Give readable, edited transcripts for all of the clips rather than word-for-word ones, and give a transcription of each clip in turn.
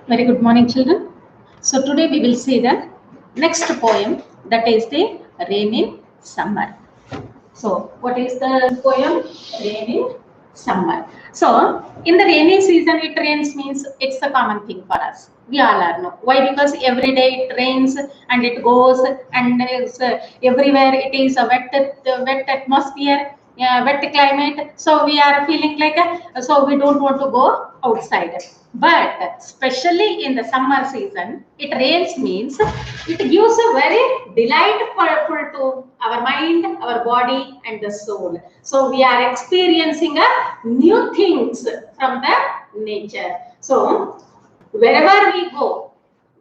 Very good morning, children. So today we will see the next poem, that is the Rain in Summer. So what is the poem? Rain in Summer. So in the rainy season, it rains means it's a common thing for us. We all are know why, because every day it rains and it goes, and it's, everywhere it is a wet atmosphere, wet climate. So we are feeling like so we don't want to go outside. But especially in the summer season, it rains means it gives a very delightful to our mind, our body, and the soul. So we are experiencing a new things from the nature. So wherever we go,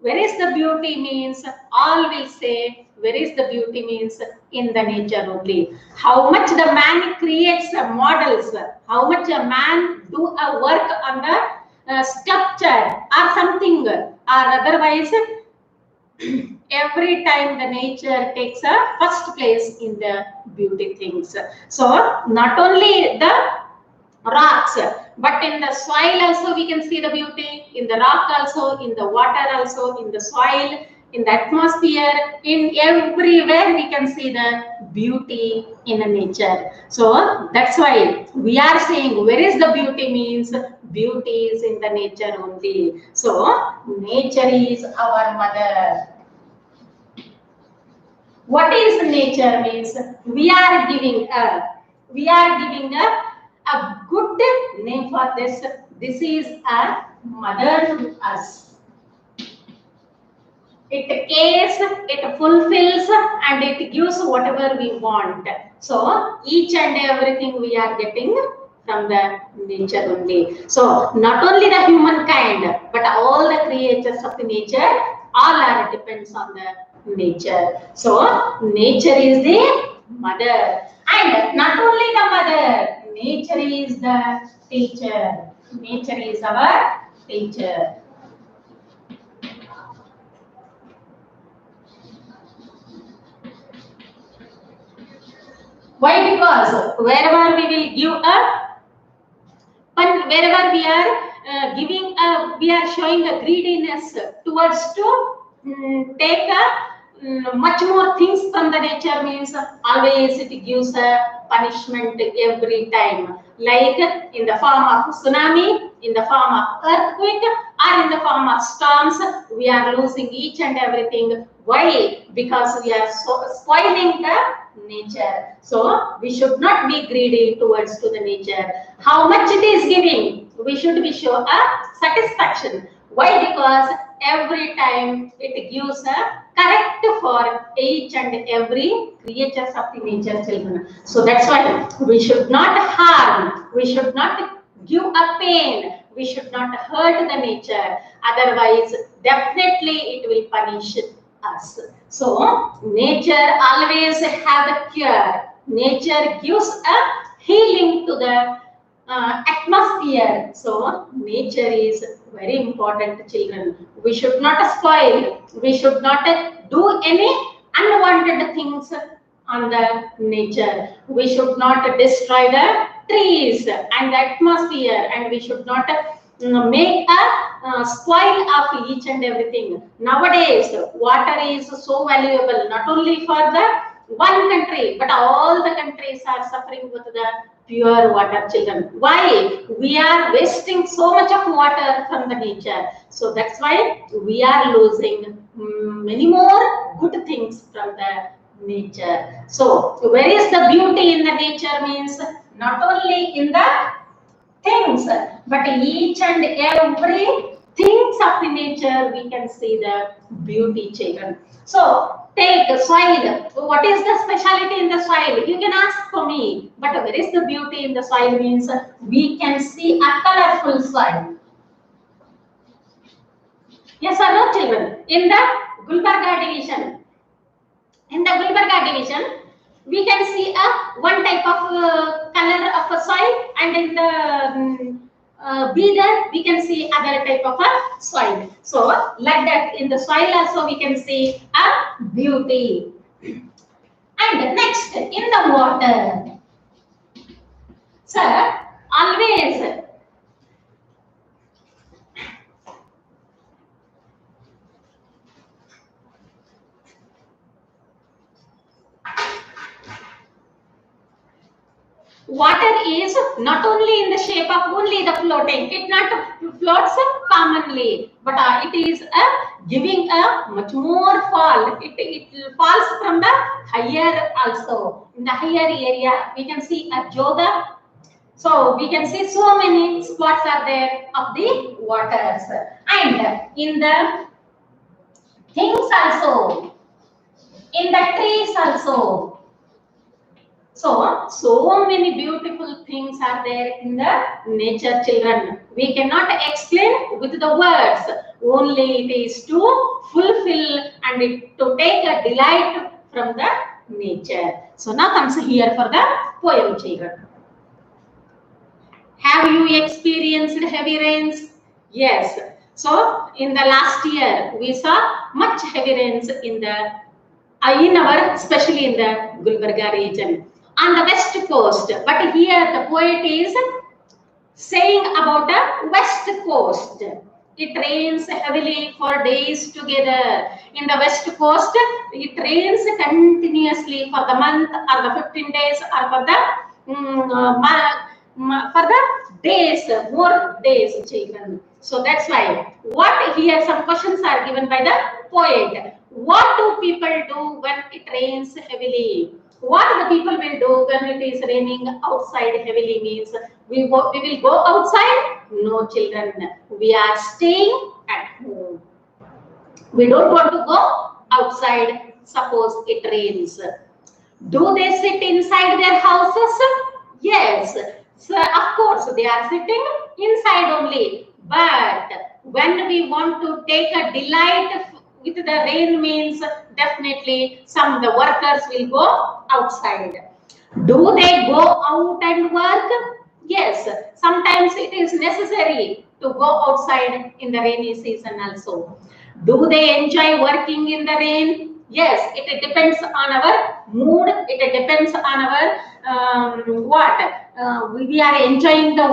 where is the beauty means, all will say where is the beauty means in the nature only. How much the man creates models, how much a man do a work on the sculpture or something, or otherwise every time the nature takes a first place in the beauty things. So not only the rocks, but in the soil also we can see the beauty, in the rock also, in the water also, in the soil, in the atmosphere, in everywhere we can see the beauty in the nature. So that's why we are saying where is the beauty means beauty is in the nature only. So nature is our mother. What is nature means we are giving a good name for this. This is a mother to us. It cares, it fulfills, and it gives whatever we want. So each and everything we are getting from the nature only. So not only the humankind, but all the creatures of the nature, all are depends on the nature. So nature is the mother, and not only the mother, nature is the teacher. Nature is our teacher. Why? Because wherever we will give a, but wherever we are we are showing a greediness towards to take a much more things from the nature means always it gives a punishment every time, like in the form of tsunami, in the form of earthquake, or in the form of storms. We are losing each and everything. Why? Because we are so spoiling the nature. So we should not be greedy towards to the nature. How much it is giving, we should be show a satisfaction. Why? Because every time it gives a correct for each and every creatures of the nature, children. So that's why we should not harm, we should not give a pain, we should not hurt the nature. Otherwise, definitely it will punish us. So nature always have a cure. Nature gives a healing to the atmosphere. So nature is very important, children. We should not spoil, we should not do any unwanted things on the nature. We should not destroy the trees and the atmosphere, and we should not make a spoil of each and everything. Nowadays water is so valuable, not only for the one country, but all the countries are suffering with the pure water, children. Why? We are wasting so much of water from the nature. So that's why we are losing many more good things from the nature. So where is the beauty in the nature means not only in the things, but each and every things of the nature we can see the beauty, children. So take soil. What is the speciality in the soil? You can ask for me. But where is the beauty in the soil means we can see a colorful soil. Yes or no, children? In the Gulbarga division, we can see a one type of color of a soil, and in the Bidar we can see other type of a soil. So like that in the soil also we can see a beauty. And next in the water, sir, always is not only in the shape of only the floating, it not floats commonly, but it is giving a much more fall. It falls from the higher also. In the higher area, we can see a yoga. So we can see so many spots are there of the waters, and in the things also, in the trees also. So many beautiful things are there in the nature, children. We cannot explain with the words. Only it is to fulfill and to take a delight from the nature. So now comes here for the poem, children. Have you experienced heavy rains? Yes. So in the last year, we saw much heavy rains in our, especially in the Gulbarga region, on the west coast. But here the poet is saying about the west coast. It rains heavily for days together. In the west coast, it rains continuously for the month or the 15 days or for the days, more days, children. So that's why what here some questions are given by the poet. What do people do when it rains heavily? What the people will do when it is raining outside heavily means we will go outside? No, children. We are staying at home. We don't want to go outside. Suppose it rains. Do they sit inside their houses? Yes. So of course they are sitting inside only. But when we want to take a delight with the rain means definitely some of the workers will go outside. Do they go out and work? Yes. Sometimes it is necessary to go outside in the rainy season also. Do they enjoy working in the rain? Yes, it depends on our mood. It depends on our we are enjoying the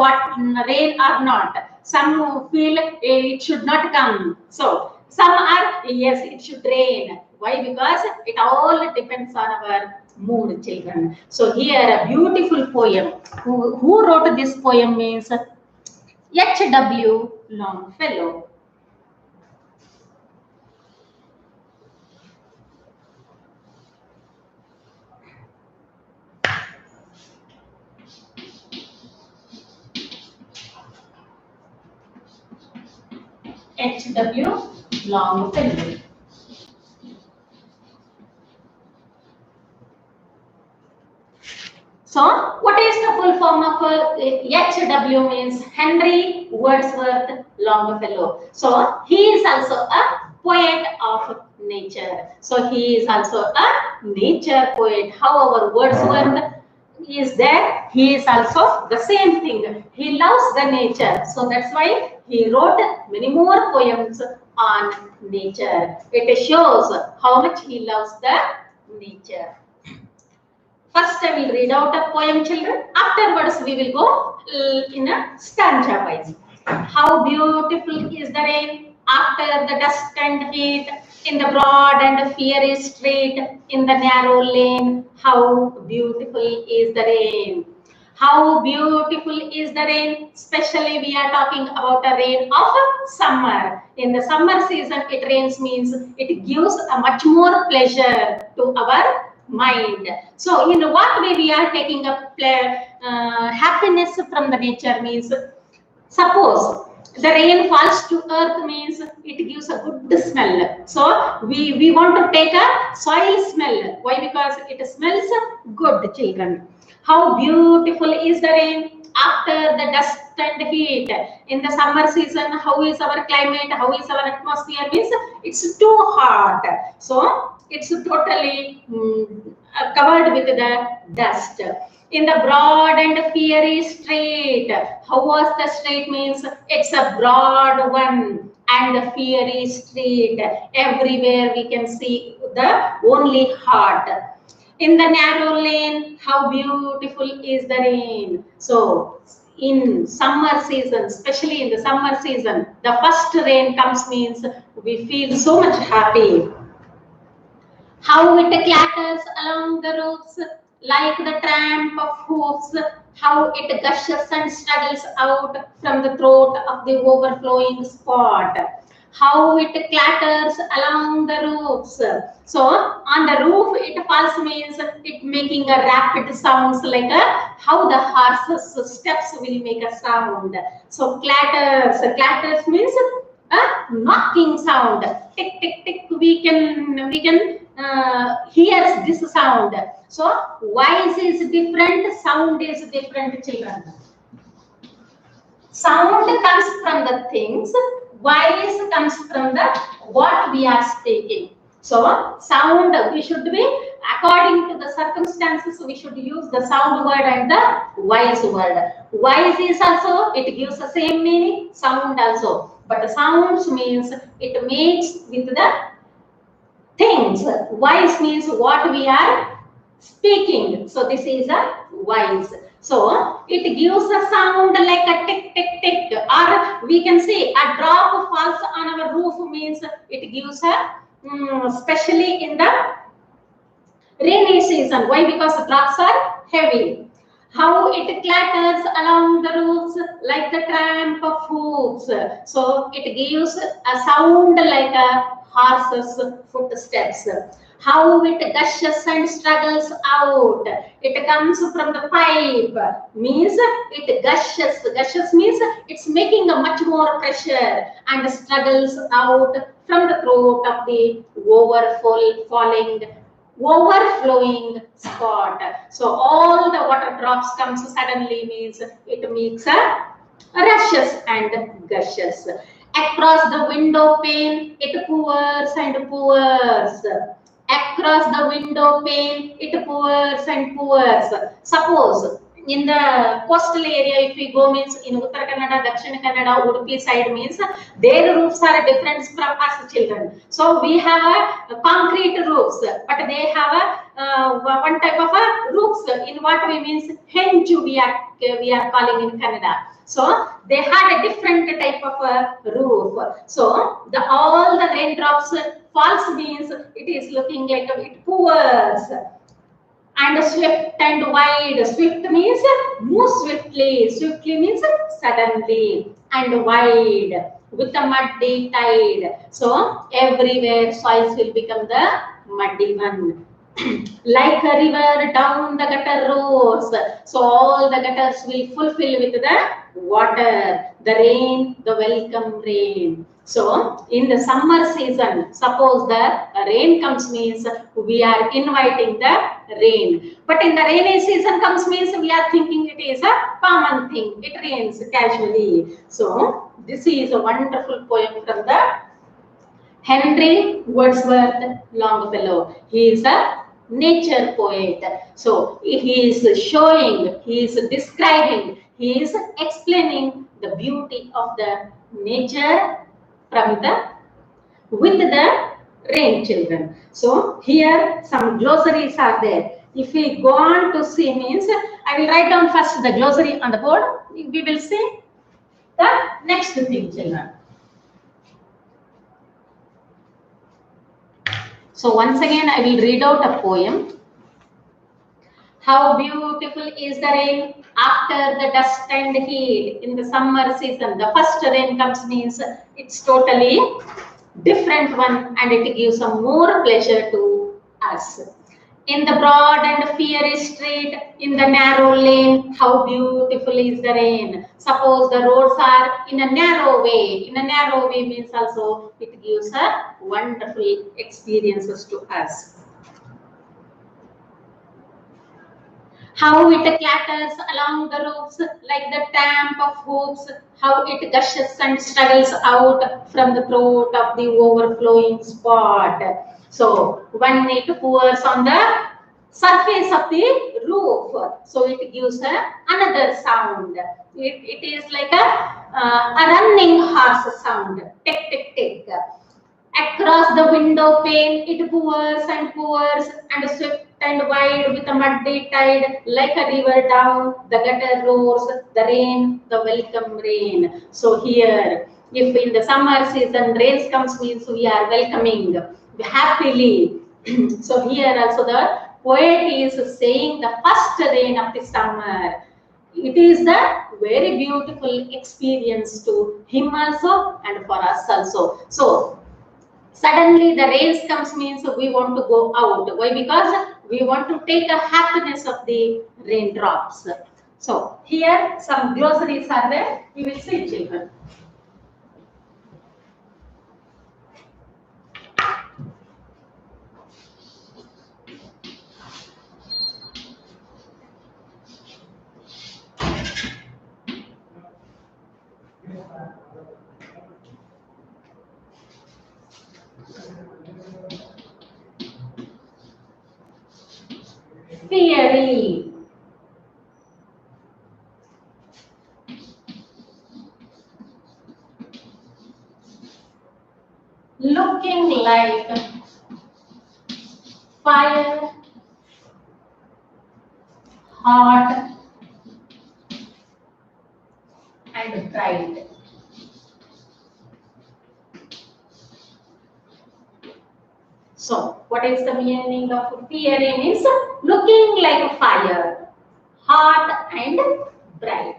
rain or not. Some feel it should not come. So some are yes, it should rain. Why? Because it all depends on our mood, children. So here a beautiful poem. Who wrote this poem means H.W. Longfellow. H.W. Longfellow. So, what is the full form of H.W. means Henry Wordsworth Longfellow. So, he is also a poet of nature. So, he is also a nature poet. However, Wordsworth is there, he is also the same thing. He loves the nature. So, that's why he wrote many more poems on nature. It shows how much he loves the nature. First, I will read out a poem, children. Afterwards, we will go in a stanza wise. How beautiful is the rain after the dust and heat, in the broad and fiery street, in the narrow lane. How beautiful is the rain. How beautiful is the rain. Especially, we are talking about a rain of summer. In the summer season, it rains means it gives a much more pleasure to our mind. So, in what way we are taking up happiness from the nature means, suppose the rain falls to earth means it gives a good smell. So, we want to take a soil smell. Why? Because it smells good, children. How beautiful is the rain after the dust and heat. In the summer season, how is our climate? How is our atmosphere? Means it's too hot. So, it's totally covered with the dust. In the broad and fiery street, how was the street means it's a broad one and a fiery street. Everywhere we can see the only heart. In the narrow lane, how beautiful is the rain. So in summer season, especially in the summer season, the first rain comes means we feel so much happy. How it clatters along the roofs like the tramp of hoofs. how it gushes and struggles out from the throat of the overflowing spot, how it clatters along the roofs. So on the roof it falls means it making a rapid sounds like a how the horse's steps will make a sound. So clatters means a knocking sound. Tick tick tick. We can hear this sound. So voice is different, sound is different, children. Sound comes from the things, voice comes from the what we are speaking. So sound, we should be according to the circumstances, we should use the sound word and the voice word. Voice is also, it gives the same meaning, sound also. But sounds means it makes with the things. Voice means what we are speaking. So this is a voice. So it gives a sound like a tick tick tick, or we can say a drop falls on our roof means it gives a especially in the rainy season. Why? Because the drops are heavy. How it clatters along the roofs like the tramp of hooves. So it gives a sound like a horse's footsteps. How it gushes and struggles out. It comes from the pipe. Means it gushes. Gushes means it's making a much more pressure and struggles out from the throat of the overflowing spot. So all the water drops comes suddenly means it makes a rushes and gushes. Across the window pane, it pours and pours. Across the window pane, it pours and pours. Suppose in the coastal area, if we go means in Uttara Kannada, Dakshina Kannada, Udupi side means their roofs are different from us children. So we have a concrete roofs, but they have a one type of a roofs. In what we means hench we are calling in Kannada. So they had a different type of a roof. So all the raindrops falls means it is looking like it pours. And swift and wide. Swift means move swiftly. Swiftly means suddenly. And wide with a muddy tide. So everywhere soils will become the muddy one. Like a river down the gutter roars. So all the gutters will fulfill with the water. The rain, the welcome rain. So in the summer season, suppose the rain comes means we are inviting the rain. But in the rainy season comes means we are thinking it is a common thing. It rains casually. So this is a wonderful poem from the Henry Wordsworth Longfellow. He is a nature poet. So he is showing, he is describing, he is explaining the beauty of the nature from the with the rain, children. So here some glossaries are there. If we go on to see means, I will write down first the glossary on the board. We will see the next thing, children. So once again, I will read out a poem. How beautiful is the rain after the dust and heat in the summer season. The first rain comes means it's totally different one and it gives a more pleasure to us. In the broad and fiery street, in the narrow lane, how beautiful is the rain. Suppose the roads are in a narrow way. In a narrow way means also it gives a wonderful experiences to us. How it clatters along the roofs like the tramp of hoops, how it gushes and struggles out from the throat of the overflowing spot. So when it pours on the surface of the roof, so it gives another sound. It is like a running horse sound, tick tick tick. Across the window pane, it pours and swift and wide with a muddy tide, like a river down the gutter roars, the rain, the welcome rain. So here, if in the summer season rains comes means we are welcoming happily. So here also the poet is saying the first rain of the summer. It is the very beautiful experience to him also and for us also. So suddenly the rains comes means we want to go out. Why? Because we want to take a happiness of the raindrops. So here some glossaries are there. We will see, children. Fiery, looking like fire, hot and bright. So, what is the meaning of fiery? Means looking like fire, hot and bright.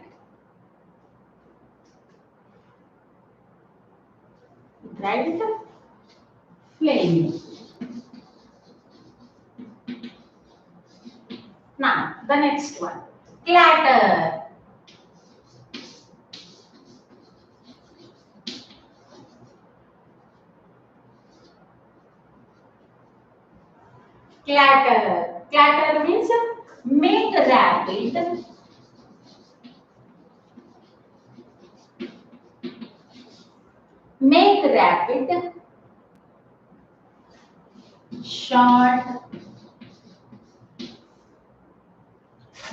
Bright, flame. Now, the next one. Clatter. Clatter. Clatter means make rapid. Make rapid, short,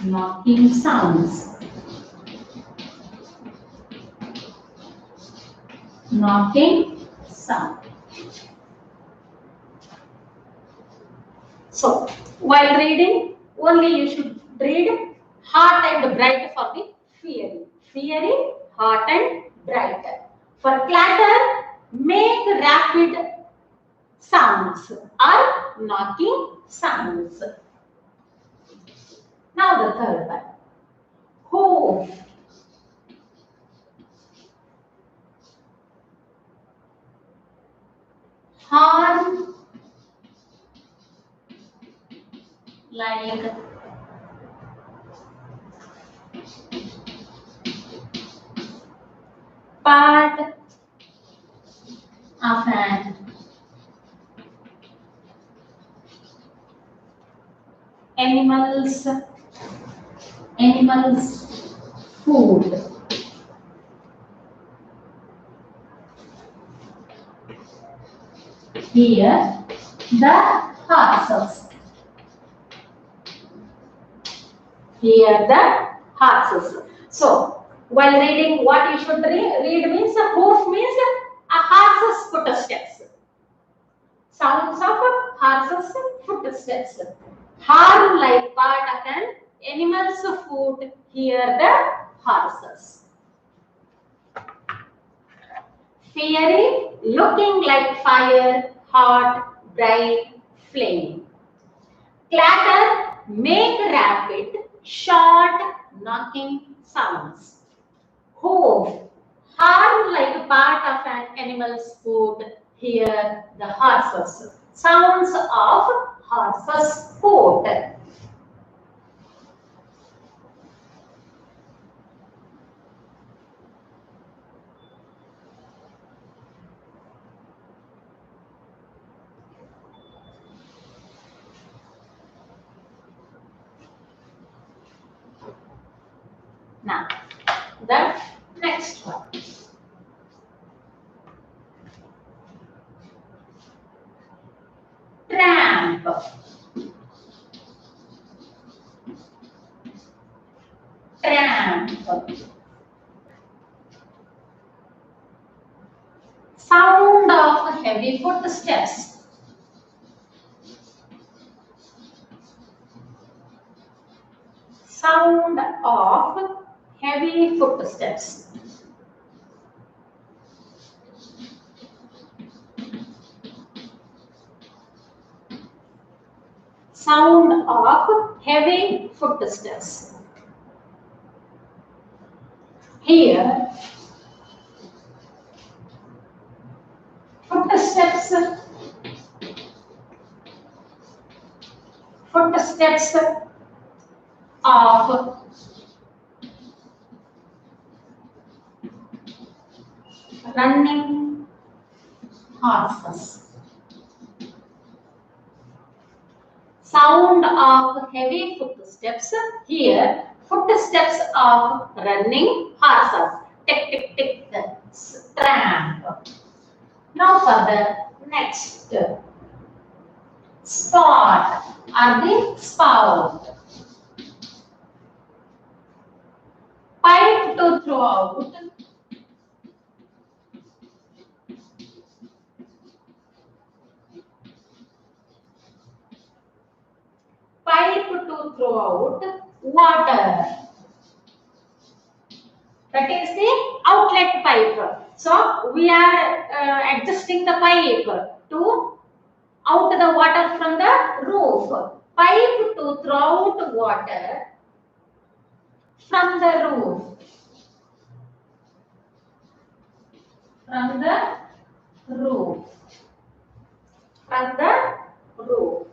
knocking sounds. Knocking sound. So, while reading, only you should read hot and bright for the fiery. Fiery, hot and bright. For clatter, make rapid sounds or knocking sounds. Now the third one. Hoof. Horn, like part of an animal's food. Here the horses. Here the horses. So while reading, what you should read means a hoof means a horse's footsteps. Sounds of horse's footsteps. Horn like part of an animal's foot. Here the horses. Fiery, looking like fire, hot, bright, flame. Clatter, make rapid, short, knocking sounds. Hoof, horn like part of an animal's foot. Here the horses. Sounds of horse's foot. Now, the next one. Tramp. Tramp. Sound of heavy footsteps. Sound of heavy footsteps. Sound of heavy footsteps. here footsteps of running horses. Sound of heavy footsteps. Here, footsteps of running horses. Tick, tick, tick, tramp. Now for the next spot or the spout. Pipe to throw out. Pipe to throw out water. That is the outlet pipe. So we are adjusting the pipe to out the water from the roof. Pipe to throw out water from the roof. From the roof. From the roof.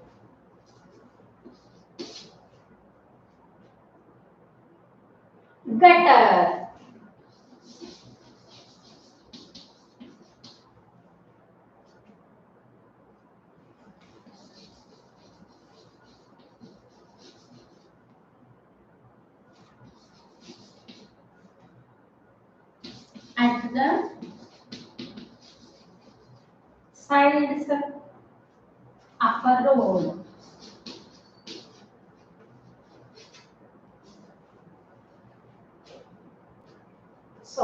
Gutter. At the sides of a road. So,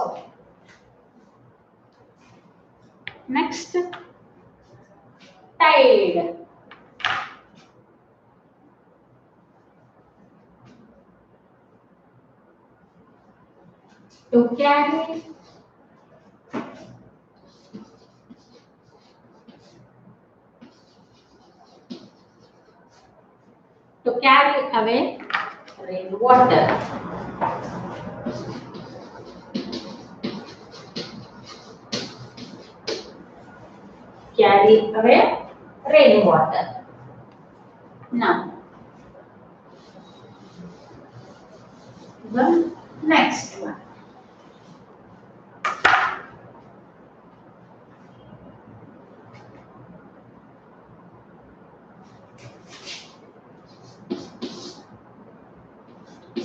next, tide. To carry away rainwater. Carry away rainwater. Now, the next one.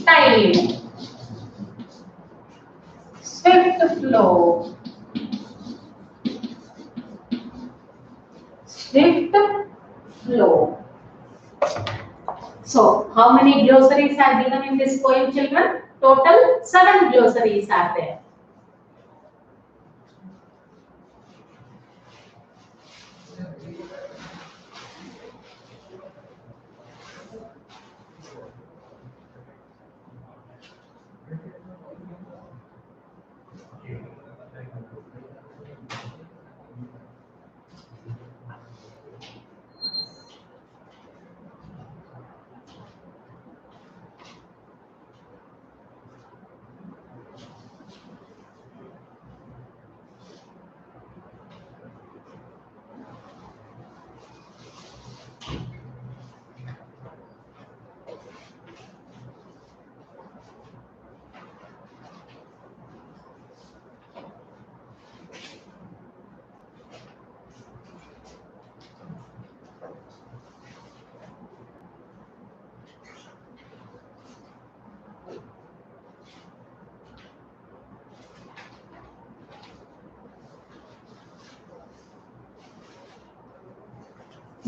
Tide. Swift flow. Swift flow. So, how many glossaries are given in this poem, children? Total 7 glossaries are there.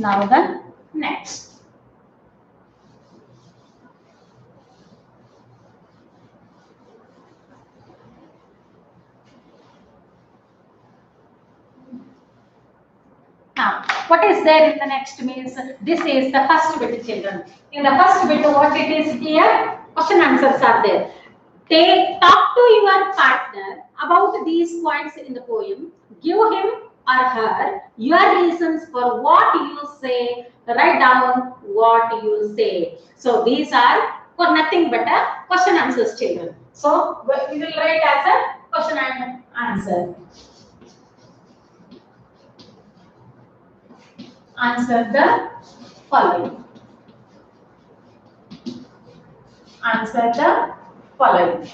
Now the next. Now, what is there in the next means this is the first bit, children. In the first bit, what it is here? Question answers are there. Talk to your partner about these points in the poem. Give him or her your reasons for what you say. Write down what you say. So these are for nothing but a question answers, children. So we will write as a question and answer. Answer the following. Answer the following.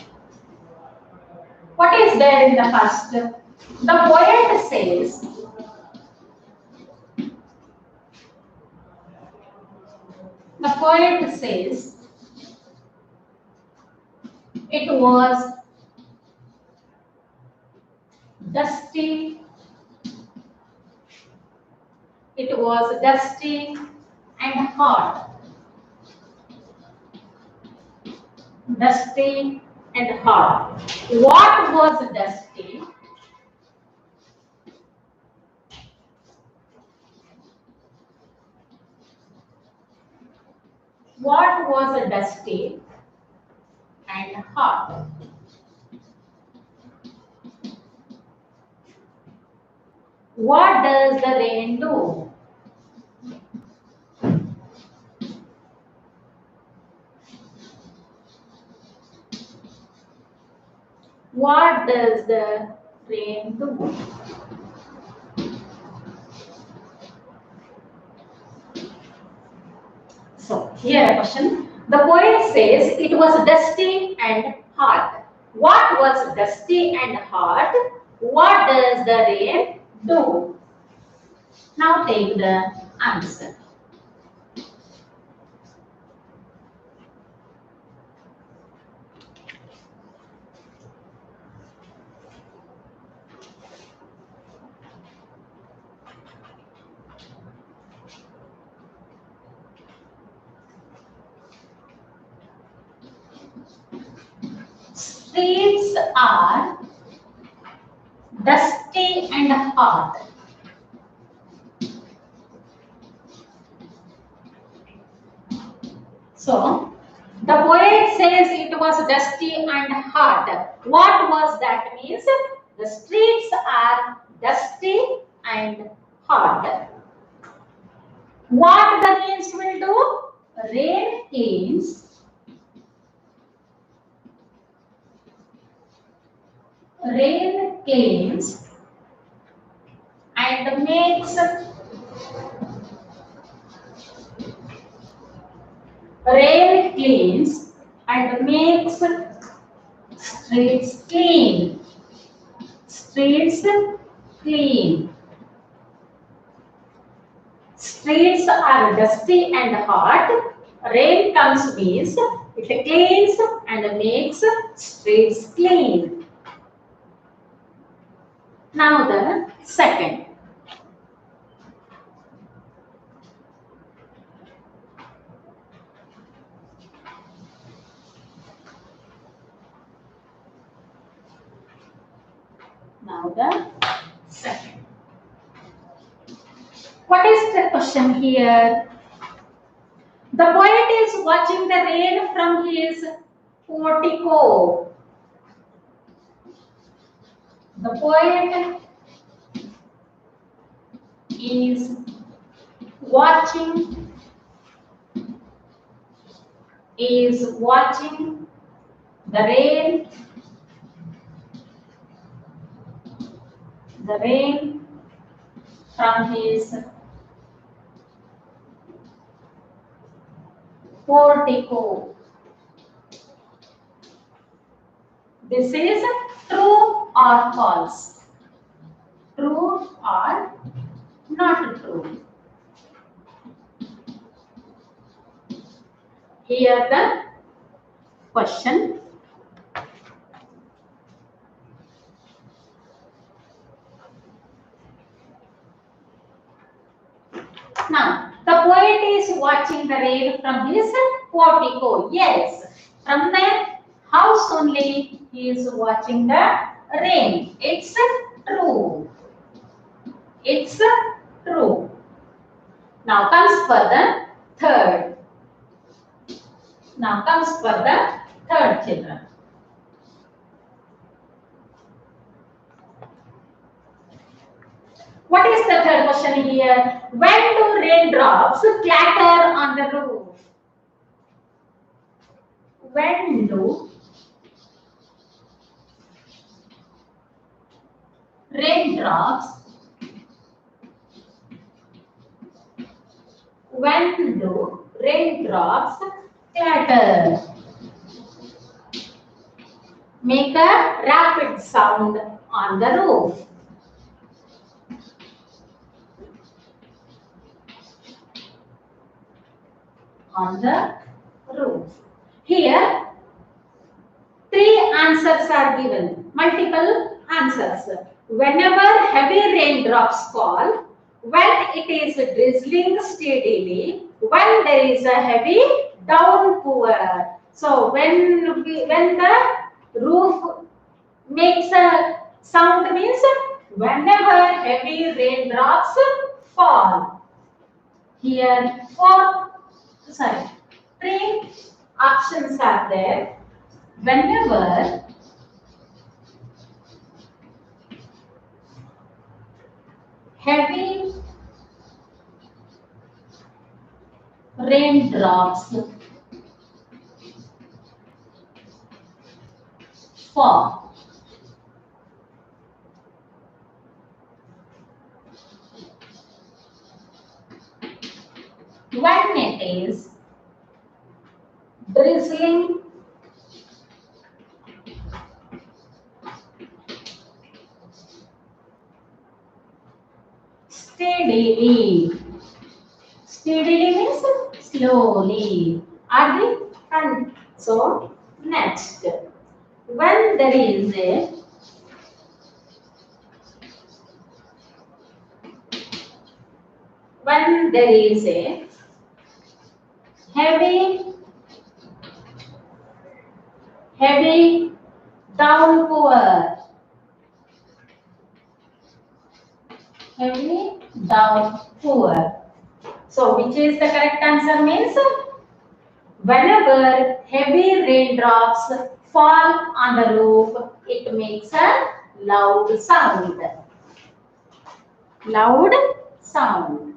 What is there in the first? The poet says, the poet says, it was dusty, it was dusty and hot. Dusty and hot. What was dusty? What was dusty and hot? What does the rain do? What does the rain do? So, here a question. The poet says it was dusty and hot. What was dusty and hot? What does the rain do? Now take the answer. Streets are dusty and hot. So, the poet says it was dusty and hot. What was that means? The streets are dusty and hot. What the rains will do? Rain cleans and makes streets clean. Streets clean. Streets are dusty and hot. Rain comes means it cleans and makes streets clean. Now the second. Now the second. What is the question here? The poet is watching the rain from his portico. The poet is watching the rain from his portico. This is true or false? True or not true? Here the question. Now, the poet is watching the rain from his portico. Yes, from the house only he is watching the rain. It's true. It's true. Now comes for the third. Now comes for the third, children. What is the third question here? When do raindrops clatter on the roof? When do Raindrops. When do raindrops clatter? Make a rapid sound on the roof. On the roof. Here, three answers are given. Multiple answers. Whenever heavy raindrops fall, when it is drizzling steadily, when there is a heavy downpour. So when the roof makes a sound means whenever heavy raindrops fall. Here three options are there. Whenever heavy raindrops fall. When it is drizzling steadily. Steadily means slowly. Agree? And so next, when there is a heavy downpour. Heavy downpour. So which is the correct answer means whenever heavy raindrops fall on the roof, it makes a loud sound. Loud sound.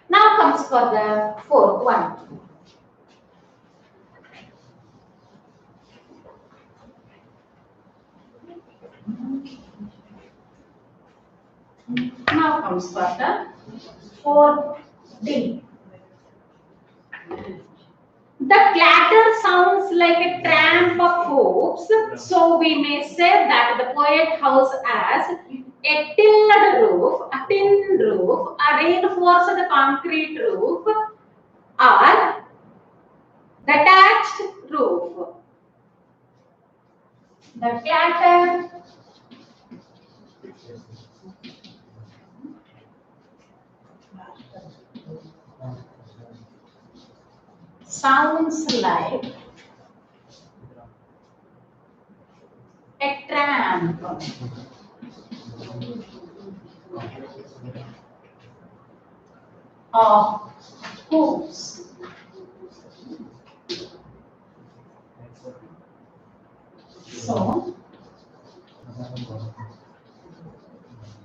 Now comes for the fourth one. Now comes for the fourth D. The clatter sounds like a tramp of hoops, so we may say that the poet house has a tin roof, a reinforced concrete roof, or detached roof. The clatter sounds like a tramp of hoops. So,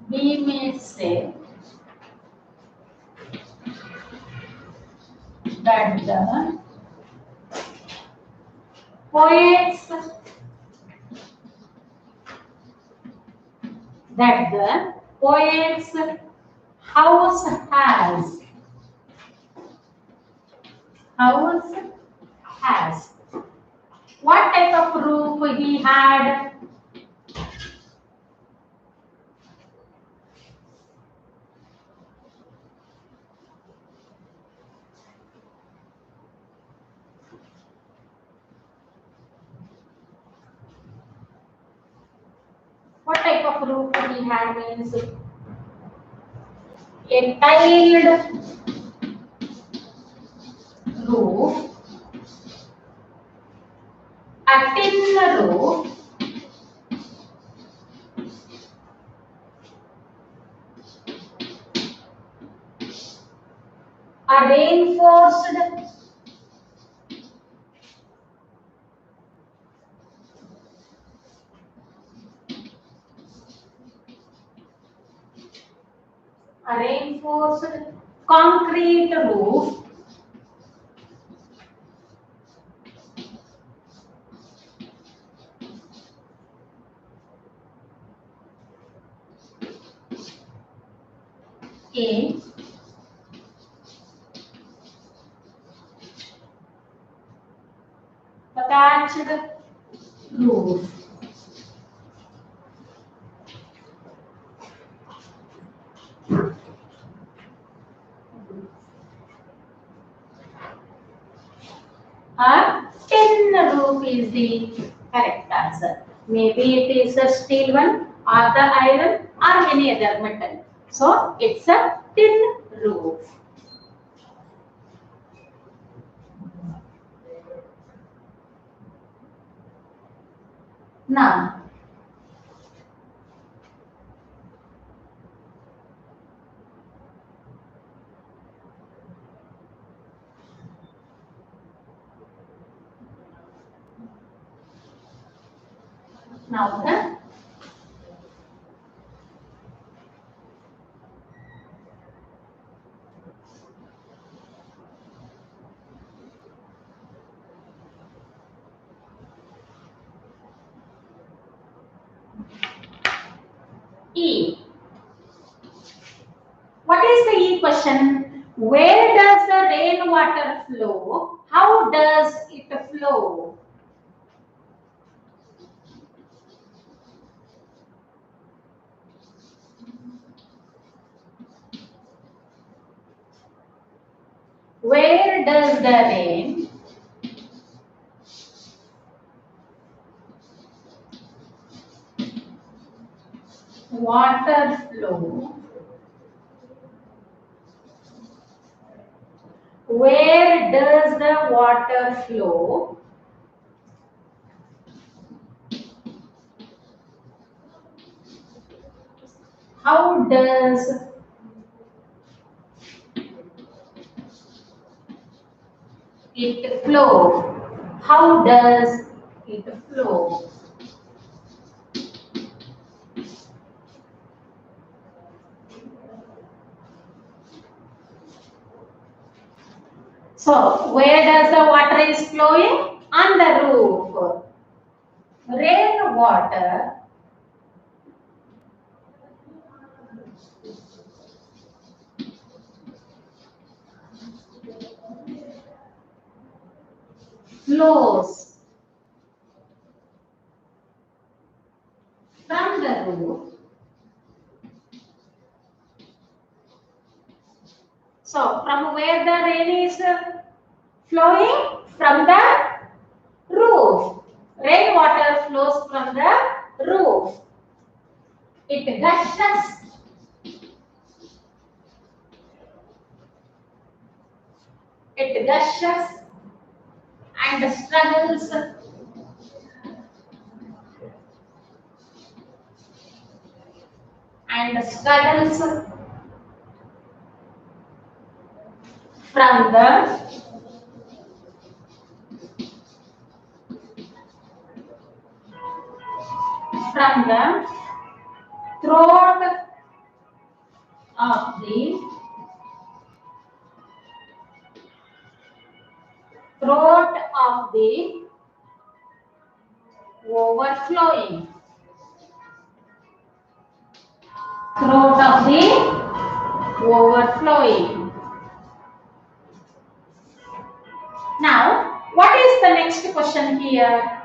we may say that the poet's house has what type of roof he had? What type of roof he had means a tiled roof, a tin roof, a reinforced concrete roof, A thatched roof. A tin roof is the correct answer. Maybe it is a steel one or the iron or any other metal. So it's a tin roof. Now, the E. What is the E question? Where does the rainwater flow? How does it flow? Where does the rain water flow? Where does the water flow? How does it flow? How does it flow? So, where does the water is flowing? On the roof. Rainwater flows from the roof. So, from where the rain is flowing? From the roof. Rainwater flows from the roof. It gushes. It gushes and struggles from the throat of the overflowing. Throat of the overflowing. Now, what is the next question here?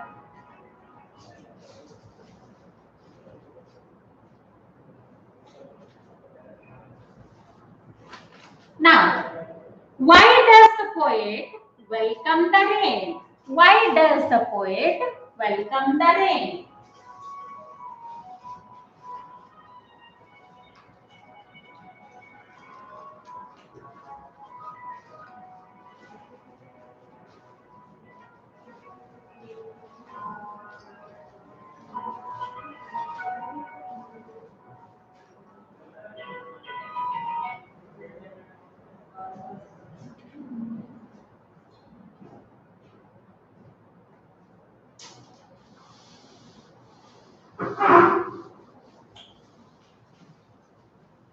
Now, why does the poet welcome the rain? Why does the poet welcome the rain?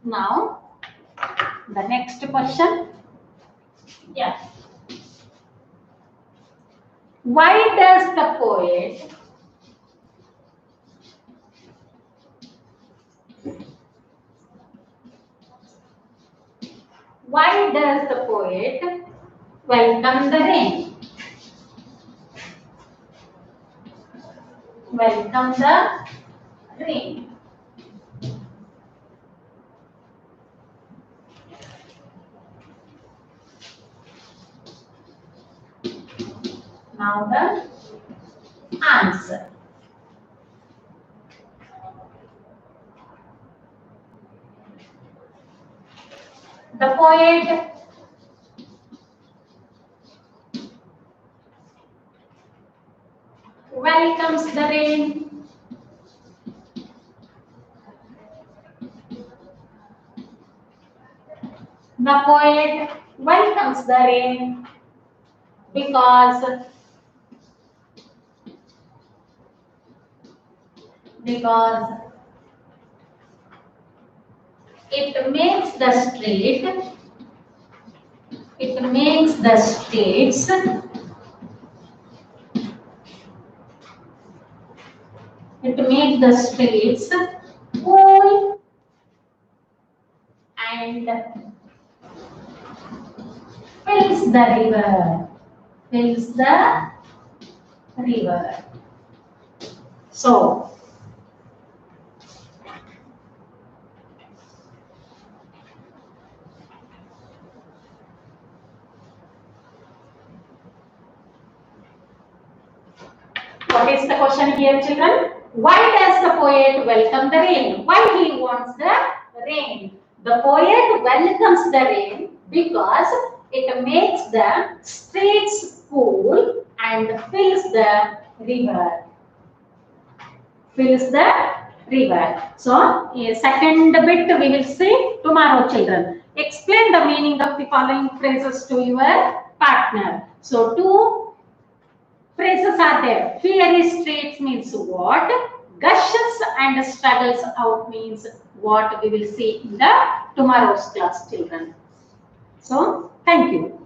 Now, the next question. Yeah. Why does the poet welcome the rain. Welcome the rain. Now the answer. The poet welcomes the rain. The poet welcomes the rain because it makes the streets cool and fills the river. So what is the question here, children? Why does the poet welcome the rain? Why he wants the rain? The poet welcomes the rain because it makes the streets cool and fills the river. So, second bit we will see tomorrow, children. Explain the meaning of the following phrases to your partner. So, two phrases are there. Fiery streets means what? Gushes and struggles out means what we will see in the tomorrow's class, children. So, thank you.